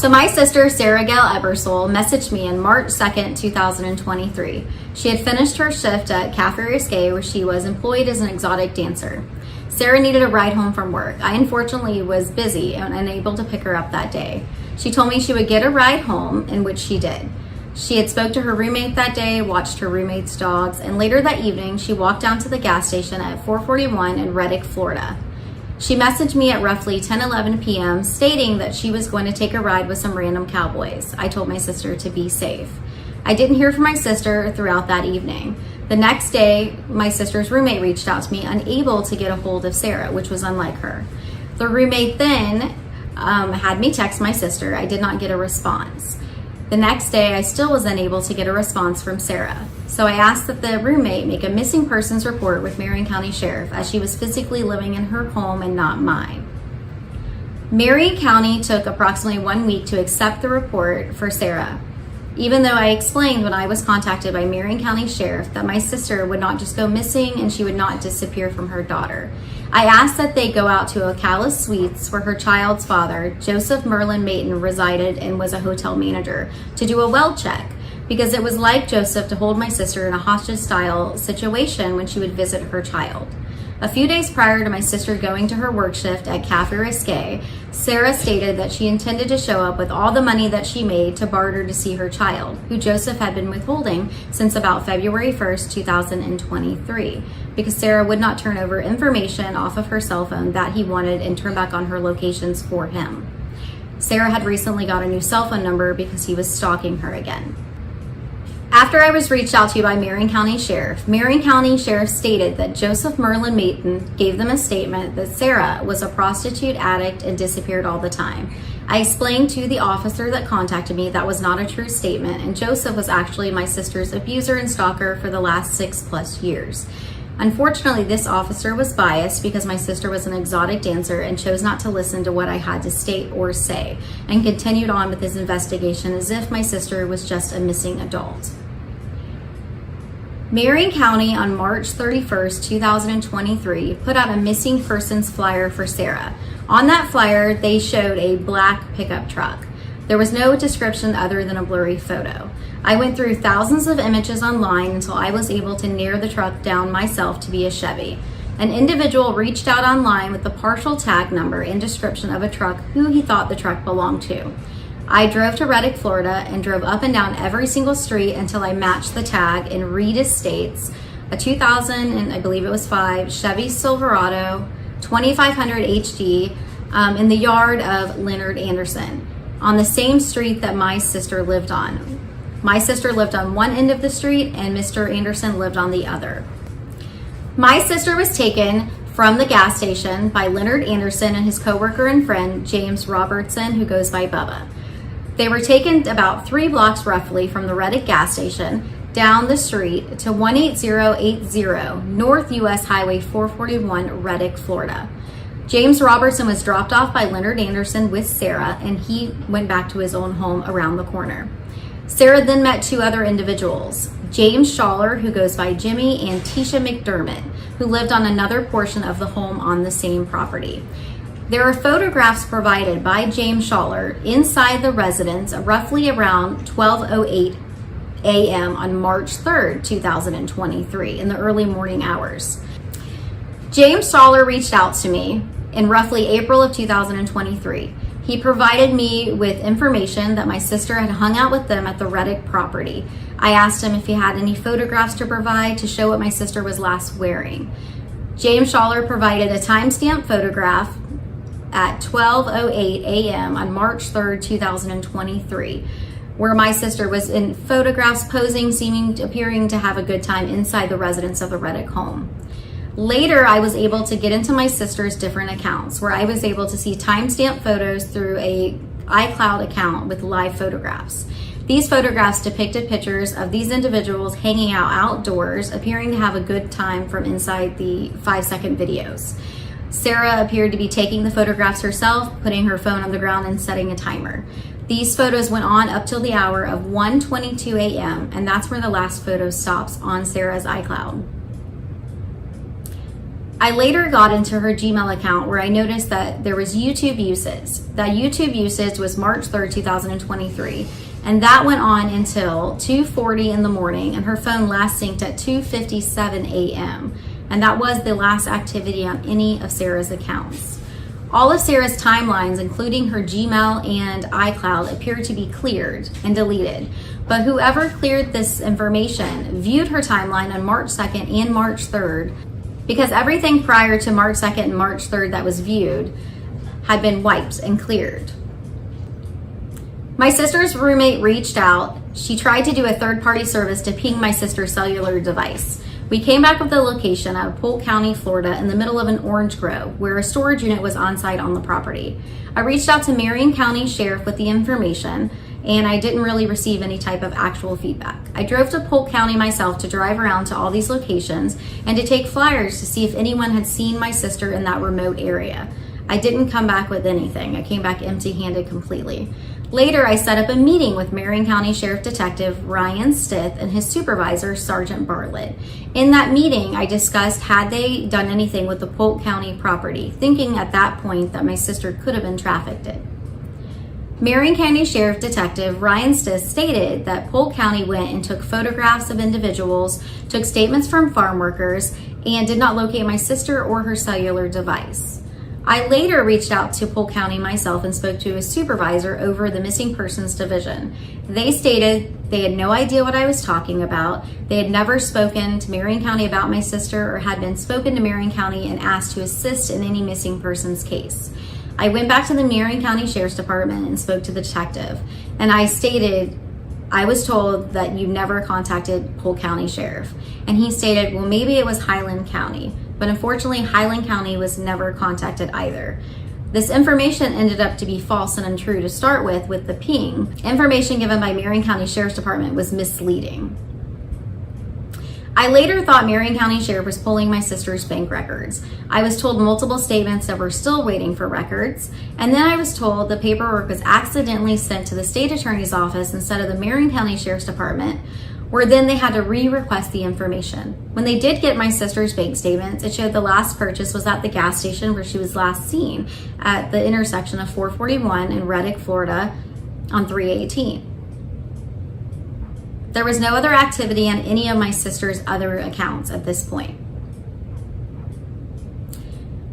So my sister, Sara Gail Ebersole, messaged me on March 2nd, 2023. She had finished her shift at Cafe Risque, where she was employed as an exotic dancer. Sara needed a ride home from work. I unfortunately was busy and unable to pick her up that day. She told me she would get a ride home, in which she did. She had spoke to her roommate that day, watched her roommate's dogs, and later that evening, she walked down to the gas station at 441 in Reddick, Florida. She messaged me at roughly 10:11 p.m. stating that she was going to take a ride with some random cowboys. I told my sister to be safe. I didn't hear from my sister throughout that evening. The next day, my sister's roommate reached out to me, unable to get a hold of Sara, which was unlike her. The roommate then had me text my sister. I did not get a response. The next day, I still was unable to get a response from Sara. So I asked that the roommate make a missing persons report with Marion County Sheriff, as she was physically living in her home and not mine. Marion County took approximately 1 week to accept the report for Sara, even though I explained when I was contacted by Marion County Sheriff that my sister would not just go missing and she would not disappear from her daughter. I asked that they go out to Ocala Suites, where her child's father, Joseph Merlin Mayton, resided and was a hotel manager, to do a well check, because it was like Joseph to hold my sister in a hostage-style situation when she would visit her child. A few days prior to my sister going to her work shift at Cafe Risque, Sara stated that she intended to show up with all the money that she made to barter to see her child, who Joseph had been withholding since about February 1st, 2023, because Sara would not turn over information off of her cell phone that he wanted and turn back on her locations for him. Sara had recently got a new cell phone number because he was stalking her again. After I was reached out to by Marion County Sheriff stated that Joseph Merlin Mayton gave them a statement that Sara was a prostitute addict and disappeared all the time. I explained to the officer that contacted me that was not a true statement, and Joseph was actually my sister's abuser and stalker for the last 6+ years. Unfortunately, this officer was biased because my sister was an exotic dancer and chose not to listen to what I had to state or say, and continued on with his investigation as if my sister was just a missing adult. Marion County on March 31st, 2023 put out a missing persons flyer for Sara. On that flyer, they showed a black pickup truck. There was no description other than a blurry photo. I went through thousands of images online until I was able to narrow the truck down myself to be a Chevy. An individual reached out online with the partial tag number and description of a truck who he thought the truck belonged to. I drove to Reddick, Florida, and drove up and down every single street until I matched the tag in Reed Estates, a 2000, and I believe it was 5, Chevy Silverado 2500 HD in the yard of Leonard Anderson, on the same street that my sister lived on. My sister lived on one end of the street and Mr. Anderson lived on the other. My sister was taken from the gas station by Leonard Anderson and his coworker and friend, James Robertson, who goes by Bubba. They were taken about 3 blocks roughly from the Reddick gas station down the street to 18080 North US Highway 441, Reddick, Florida. James Robertson was dropped off by Leonard Anderson with Sara, and he went back to his own home around the corner. Sara then met 2 other individuals, James Schaller, who goes by Jimmy, and Tisha McDermott, who lived on another portion of the home on the same property. There are photographs provided by James Schaller inside the residence roughly around 12:08 a.m. on March 3rd, 2023, in the early morning hours. James Schaller reached out to me in roughly April of 2023. He provided me with information that my sister had hung out with them at the Reddick property. I asked him if he had any photographs to provide to show what my sister was last wearing. James Schaller provided a timestamp photograph at 12:08 a.m. on March 3rd, 2023, where my sister was in photographs posing, appearing to have a good time inside the residence of the Reddick home. Later, I was able to get into my sister's different accounts, where I was able to see timestamp photos through a iCloud account with live photographs. These photographs depicted pictures of these individuals hanging out outdoors, appearing to have a good time from inside the 5-second videos. Sara appeared to be taking the photographs herself, putting her phone on the ground and setting a timer. These photos went on up till the hour of 1:22 a.m., and that's where the last photo stops on Sara's iCloud. I later got into her Gmail account where I noticed that there was YouTube uses. That YouTube usage was March 3rd, 2023. And that went on until 2:40 in the morning, and her phone last synced at 2:57 a.m. And that was the last activity on any of Sarah's accounts. All of Sarah's timelines, including her Gmail and iCloud, appeared to be cleared and deleted. But whoever cleared this information viewed her timeline on March 2nd and March 3rd, because everything prior to March 2nd and March 3rd that was viewed had been wiped and cleared. My sister's roommate reached out. She tried to do a third-party service to ping my sister's cellular device. We came back with the location out of Polk County, Florida, in the middle of an orange grove where a storage unit was on site on the property. I reached out to Marion County Sheriff with the information, and I didn't really receive any type of actual feedback. I drove to Polk County myself to drive around to all these locations and to take flyers to see if anyone had seen my sister in that remote area. I didn't come back with anything. I came back empty-handed completely. Later, I set up a meeting with Marion County Sheriff Detective Ryan Stith and his supervisor, Sergeant Bartlett. In that meeting, I discussed had they done anything with the Polk County property, thinking at that point that my sister could have been trafficked. Marion County Sheriff Detective Ryan Stith stated that Polk County went and took photographs of individuals, took statements from farm workers, and did not locate my sister or her cellular device. I later reached out to Polk County myself and spoke to a supervisor over the missing persons division. They stated they had no idea what I was talking about. They had never spoken to Marion County about my sister or had been spoken to Marion County and asked to assist in any missing persons case. I went back to the Marion County Sheriff's Department and spoke to the detective, and I stated I was told that you never contacted Polk County Sheriff. And he stated, well, maybe it was Highland County. But unfortunately, Highland County was never contacted either. This information ended up to be false and untrue to start with the ping. Information given by Marion County Sheriff's Department was misleading. I later thought Marion County Sheriff was pulling my sister's bank records. I was told multiple statements that were still waiting for records, and then I was told the paperwork was accidentally sent to the state attorney's office instead of the Marion County Sheriff's Department, where then they had to re-request the information. When they did get my sister's bank statements, it showed the last purchase was at the gas station where she was last seen at the intersection of 441 in Reddick, Florida on 318. There was no other activity on any of my sister's other accounts at this point.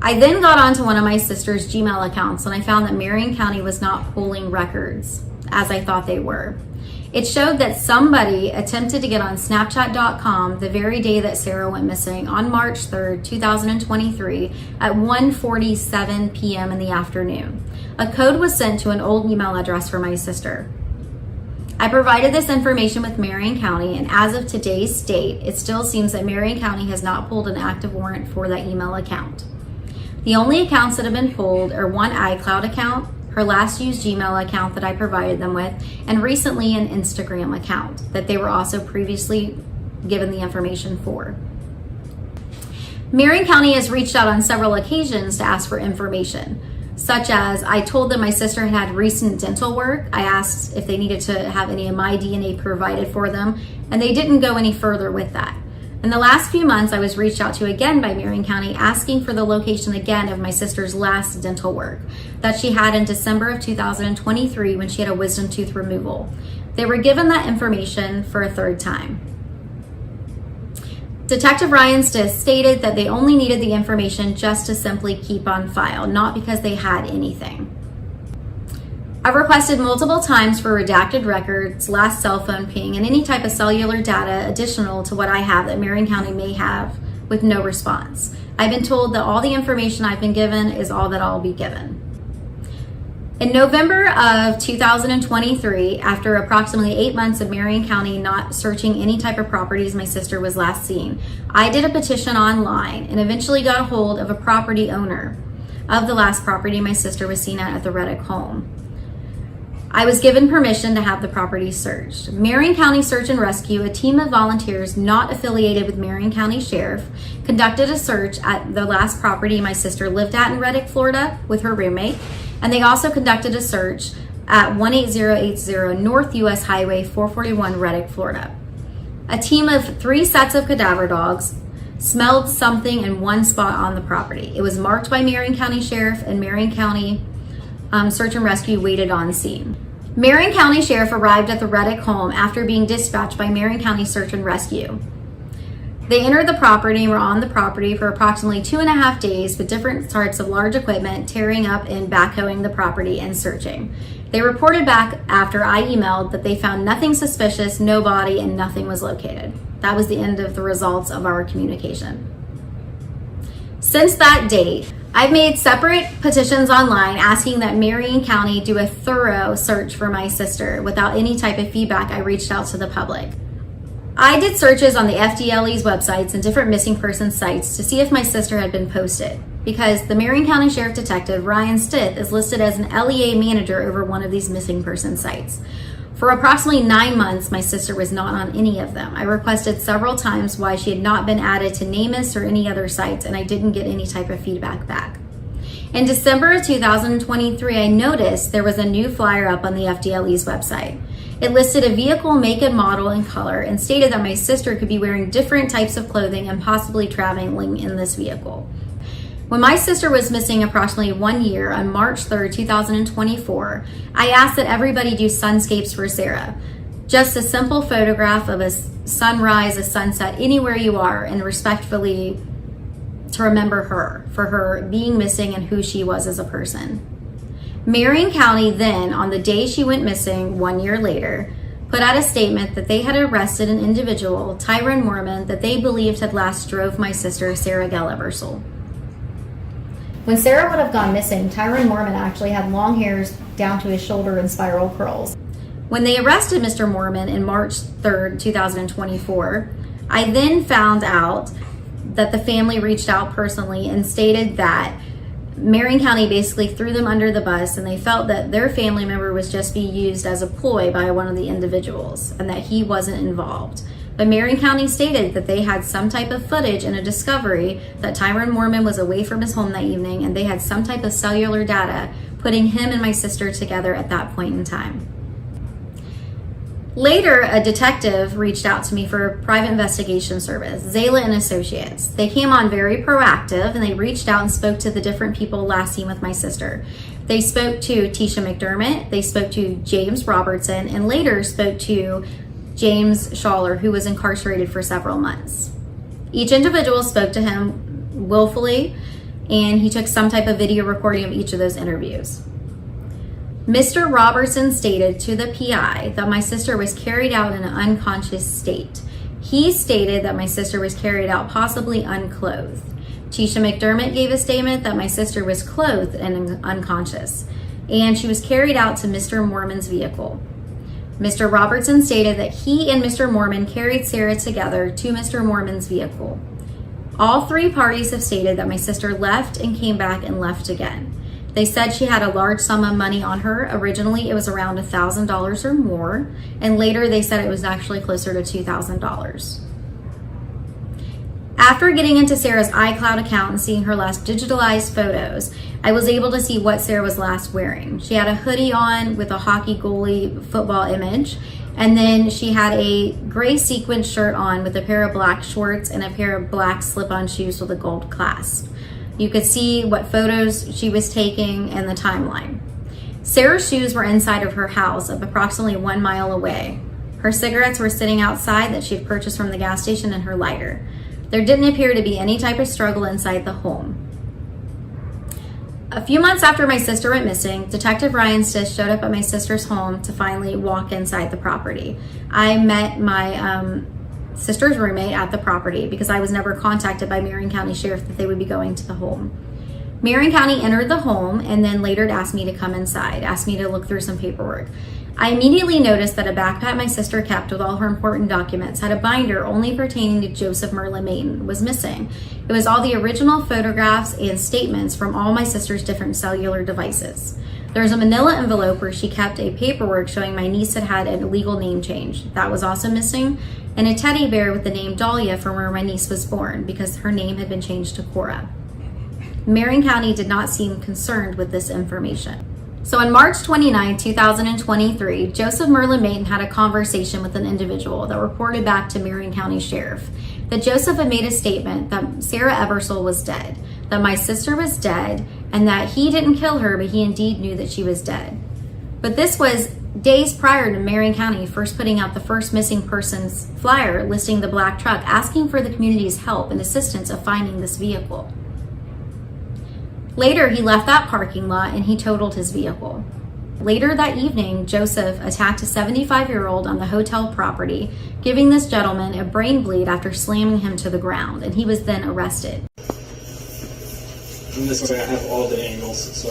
I then got onto one of my sister's Gmail accounts and I found that Marion County was not pulling records as I thought they were. It showed that somebody attempted to get on Snapchat.com the very day that Sarah went missing on March 3rd, 2023 at 1:47 p.m. in the afternoon. A code was sent to an old email address for my sister. I provided this information with Marion County, and as of today's date, it still seems that Marion County has not pulled an active warrant for that email account. The only accounts that have been pulled are one iCloud account, her last used Gmail account that I provided them with, and recently an Instagram account that they were also previously given the information for. Marion County has reached out on several occasions to ask for information, such as I told them my sister had recent dental work. I asked if they needed to have any of my DNA provided for them, and they didn't go any further with that. In the last few months, I was reached out to again by Marion County asking for the location again of my sister's last dental work that she had in December of 2023 when she had a wisdom tooth removal. They were given that information for a third time. Detective Ryan Stith stated that they only needed the information just to simply keep on file, not because they had anything. I've requested multiple times for redacted records, last cell phone ping, and any type of cellular data additional to what I have that Marion County may have, with no response. I've been told that all the information I've been given is all that I'll be given. In November of 2023, after approximately 8 months of Marion County not searching any type of properties my sister was last seen, I did a petition online and eventually got a hold of a property owner of the last property my sister was seen at the Reddick home. I was given permission to have the property searched. Marion County Search and Rescue, a team of volunteers not affiliated with Marion County Sheriff, conducted a search at the last property my sister lived at in Reddick, Florida with her roommate, and they also conducted a search at 18080 North US Highway 441, Reddick, Florida. A team of 3 sets of cadaver dogs, smelled something in one spot on the property. It was marked by Marion County Sheriff, and Marion County Search and Rescue waited on scene. Marion County Sheriff arrived at the Reddick home after being dispatched by Marion County Search and Rescue. They entered the property and were on the property for approximately 2.5 days with different types of large equipment, tearing up and backhoeing the property and searching. They reported back after I emailed that they found nothing suspicious, no body, and nothing was located. That was the end of the results of our communication. Since that date, I've made separate petitions online asking that Marion County do a thorough search for my sister. Without any type of feedback, I reached out to the public. I did searches on the FDLE's websites and different missing person sites to see if my sister had been posted, because the Marion County Sheriff Detective Ryan Stith is listed as an LEA manager over one of these missing person sites. For approximately 9 months, my sister was not on any of them. I requested several times why she had not been added to NamUs or any other sites, and I didn't get any type of feedback back. In December of 2023, I noticed there was a new flyer up on the FDLE's website. It listed a vehicle, make and model, and color, and stated that my sister could be wearing different types of clothing and possibly traveling in this vehicle. When my sister was missing approximately 1 year on March 3rd, 2024, I asked that everybody do sunscapes for Sara. Just a simple photograph of a sunrise, a sunset, anywhere you are, and respectfully to remember her, for her being missing and who she was as a person. Marion County then, on the day she went missing 1 year later, put out a statement that they had arrested an individual, Tyrone Mormon, that they believed had last drove my sister, Sara Gail Ebersole. When Sara would have gone missing, Tyrone Mormon actually had long hairs down to his shoulder and spiral curls. When they arrested Mr. Mormon in March 3rd, 2024, I then found out that the family reached out personally and stated that Marion County basically threw them under the bus, and they felt that their family member was just being used as a ploy by one of the individuals and that he wasn't involved. But Marion County stated that they had some type of footage and a discovery that Tyrone Mormon was away from his home that evening, and they had some type of cellular data putting him and my sister together at that point in time. Later, a detective reached out to me for a private investigation service, Zayla and Associates. They came on very proactive, and they reached out and spoke to the different people last seen with my sister. They spoke to Tisha McDermott, they spoke to James Robertson, and later spoke to James Schaller, who was incarcerated for several months. Each individual spoke to him willfully, and he took some type of video recording of each of those interviews. Mr. Robertson stated to the PI that my sister was carried out in an unconscious state. He stated that my sister was carried out possibly unclothed. Tisha McDermott gave a statement that my sister was clothed and unconscious, and she was carried out to Mr. Mormon's vehicle. Mr. Robertson stated that he and Mr. Mormon carried Sara together to Mr. Mormon's vehicle. All three parties have stated that my sister left and came back and left again. They said she had a large sum of money on her. Originally, it was around $1,000 or more, and later they said it was actually closer to $2,000. After getting into Sara's iCloud account and seeing her last digitalized photos, I was able to see what Sara was last wearing. She had a hoodie on with a hockey goalie football image, and then she had a gray sequin shirt on with a pair of black shorts and a pair of black slip-on shoes with a gold clasp. You could see what photos she was taking and the timeline. Sara's shoes were inside of her house of approximately 1 mile away. Her cigarettes were sitting outside that she had purchased from the gas station, and her lighter. There didn't appear to be any type of struggle inside the home. A few months after my sister went missing, Detective Ryan Stith showed up at my sister's home to finally walk inside the property. I met my sister's roommate at the property because I was never contacted by Marion County Sheriff that they would be going to the home. Marion County entered the home and then later asked me to come inside, asked me to look through some paperwork. I immediately noticed that a backpack my sister kept with all her important documents had a binder only pertaining to Joseph Merlin Mayton was missing. It was all the original photographs and statements from all my sister's different cellular devices. There was a manila envelope where she kept a paperwork showing my niece had had a legal name change. That was also missing, and a teddy bear with the name Dahlia from where my niece was born because her name had been changed to Cora. Marion County did not seem concerned with this information. So on March 29, 2023, Joseph Merlin Mayton had a conversation with an individual that reported back to Marion County Sheriff that Joseph had made a statement that Sara Ebersole was dead, that my sister was dead, and that he didn't kill her, but he indeed knew that she was dead. But this was days prior to Marion County first putting out the first missing persons flyer listing the black truck, asking for the community's help and assistance of finding this vehicle. Later, he left that parking lot and he totaled his vehicle. Later that evening, Joseph attacked a 75-year-old on the hotel property, giving this gentleman a brain bleed after slamming him to the ground, and he was then arrested. And this way I have all the angles, so.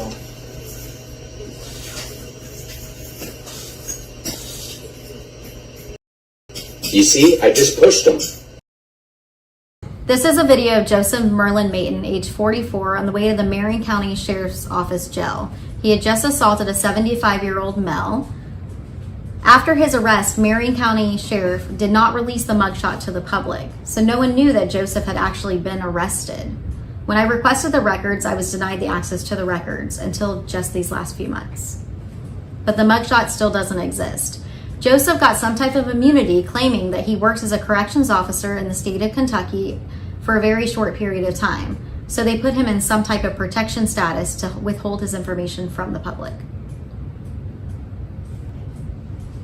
You see, I just pushed him. This is a video of Joseph Merlin Mayton, age 44, on the way to the Marion County Sheriff's Office jail. He had just assaulted a 75-year-old male. After his arrest, Marion County Sheriff did not release the mugshot to the public, so no one knew that Joseph had actually been arrested. When I requested the records, I was denied the access to the records until just these last few months. But the mugshot still doesn't exist. Joseph got some type of immunity, claiming that he works as a corrections officer in the state of Kentucky for a very short period of time. So they put him in some type of protection status to withhold his information from the public.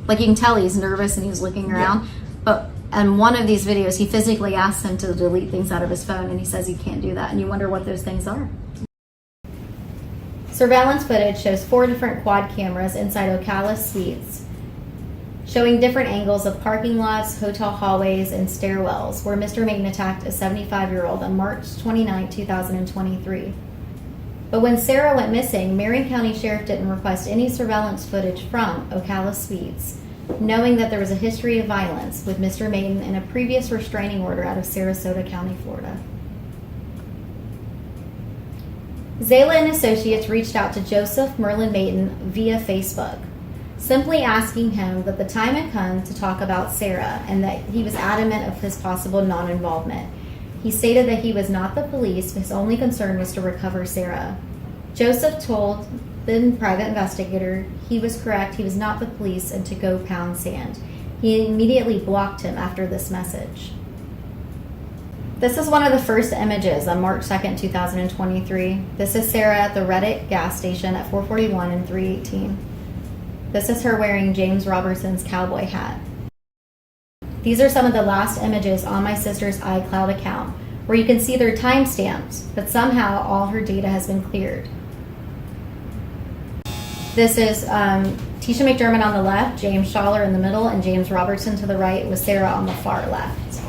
Like you can tell he's nervous and he's looking around, but in one of these videos, he physically asks him to delete things out of his phone and he says he can't do that. And you wonder what those things are. Surveillance footage shows 4 different quad cameras inside Ocala Suites, showing different angles of parking lots, hotel hallways, and stairwells where Mr. Mayton attacked a 75-year-old on March 29, 2023. But when Sara went missing, Marion County Sheriff didn't request any surveillance footage from Ocala Suites, knowing that there was a history of violence with Mr. Mayton and a previous restraining order out of Sarasota County, Florida. Zayla and Associates reached out to Joseph Merlin Mayton via Facebook, simply asking him that the time had come to talk about Sara and that he was adamant of his possible non-involvement. He stated that he was not the police, his only concern was to recover Sara. Joseph told the private investigator he was correct, he was not the police, and to go pound sand. He immediately blocked him after this message. This is one of the first images on March 2nd, 2023. This is Sara at the Reddick gas station at 441 and 318. This is her wearing James Robertson's cowboy hat. These are some of the last images on my sister's iCloud account, where you can see they're timestamps, but somehow all her data has been cleared. This is Tisha McDermott on the left, James Schaller in the middle, and James Robertson to the right, with Sara on the far left.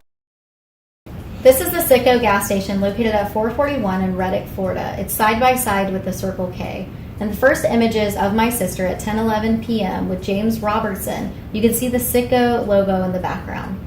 This is the Citgo gas station located at 441 in Reddick, Florida. It's side by side with the Circle K. And the first images of my sister at 10:11 p.m. with James Robertson, you can see the Citgo logo in the background.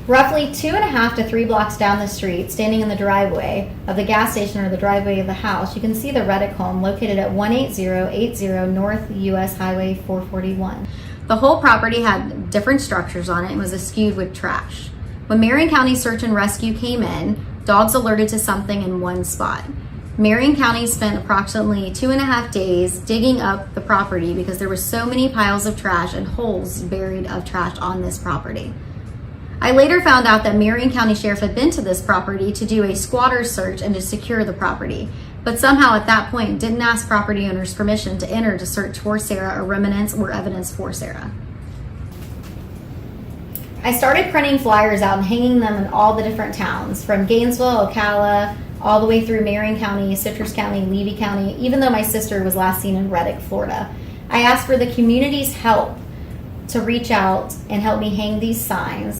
Roughly 2.5 to 3 blocks down the street, standing in the driveway of the gas station or the driveway of the house, you can see the Reddick home located at 18080 North US Highway 441. The whole property had different structures on it and was skewed with trash. When Marion County Search and Rescue came in, dogs alerted to something in one spot. Marion County spent approximately 2.5 days digging up the property because there were so many piles of trash and holes buried of trash on this property. I later found out that Marion County Sheriff had been to this property to do a squatter search and to secure the property, but somehow at that point didn't ask property owners permission to enter to search for Sara or remnants or evidence for Sara. I started printing flyers out and hanging them in all the different towns, from Gainesville, Ocala, all the way through Marion County, Citrus County, Levy County, even though my sister was last seen in Reddick, Florida. I asked for the community's help to reach out and help me hang these signs.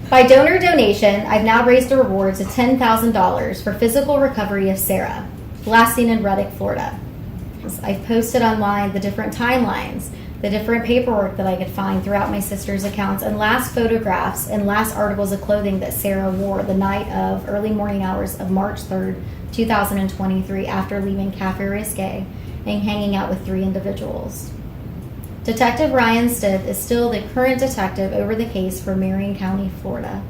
By donor donation, I've now raised a reward to $10,000 for physical recovery of Sara, last seen in Reddick, Florida. I've posted online the different timelines, the different paperwork that I could find throughout my sister's accounts, and last photographs and last articles of clothing that Sara wore the night of early morning hours of March 3rd, 2023, after leaving Cafe Risque and hanging out with 3 individuals. Detective Ryan Stith is still the current detective over the case for Marion County, Florida.